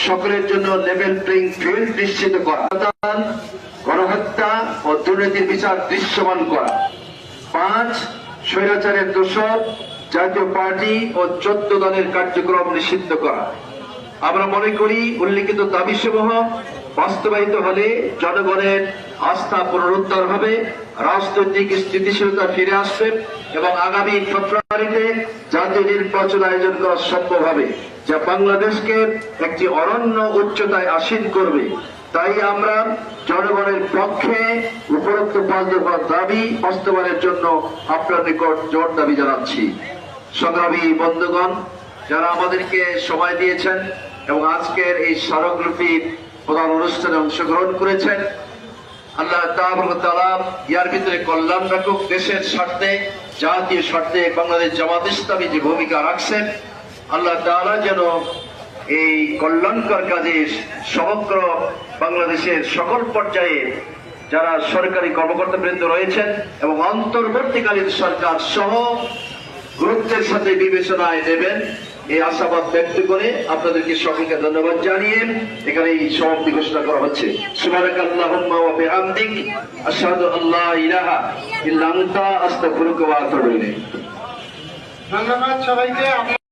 সকলের জন্য level playing field নিশ্চিত করা, গণহত্যা ও দুর্নীতির বিচার দৃশ্যমান করা। 5, স্বৈরাচারের দোষর জাতীয় পার্টি ও 14 দলের কার্যক্রম নিষিদ্ধ করা। আমরা মনে করি উল্লিখিত দাবিসমূহ বাস্তবায়িত হলে জনগণের আস্থা পুনরুদ্ধার হবে, রাজনৈতিক স্থিতিশীলতা ফিরে আসবে এবং আগামী ফেব্রুয়ারিতে জাতীয় নির্বাচন আয়োজন করা সম্ভব হবে, যা বাংলাদেশকে একটি অনন্য উচ্চতায় আসীন করবে। তাই আমরা জনগণের পক্ষে উপরোক্ত 5 দফা দাবি বাস্তবায়নের জন্য আপনার নিকট জোর দাবি জানাচ্ছি। সংগ্রামী বন্ধুগণ, যারা আমাদেরকে সময় দিয়েছেন এবং আজকের এই স্মারকলিপির প্রধান অনুষ্ঠানে অংশগ্রহণ করেছেন, আল্লাহ তাআলা ইয়ার ভিতরে কল্যাণ রাখুক। দেশের স্বার্থে, জাতীয় স্বার্থে বাংলাদেশ জামাত ইসলামী যে ভূমিকা রাখছেন, আল্লাহ তাআলা যেন এই কল্যাণকর কাজে সমগ্র বাংলাদেশের সকল পর্যায়ে যারা সরকারি কর্মকর্তাবৃন্দ রয়েছেন এবং অন্তর্বর্তীকালীন সরকার সহ গুরুত্বের সাথে বিবেচনায় নেবেন, এই আশাবাদ ব্যক্ত করে আপনাদেরকে সকলকে ধন্যবাদ জানিয়ে এখানে এই সমাপ্তি ঘোষণা করা হচ্ছে। সুবহানাকাল্লাহুম্মা ওয়া বিহামদিক আশহাদু আল্লা ইলাহা ইল্লা আনতা আস্তাগফিরুকা ওয়া আতুবু ইলাইক। ধন্যবাদ সবাইকে।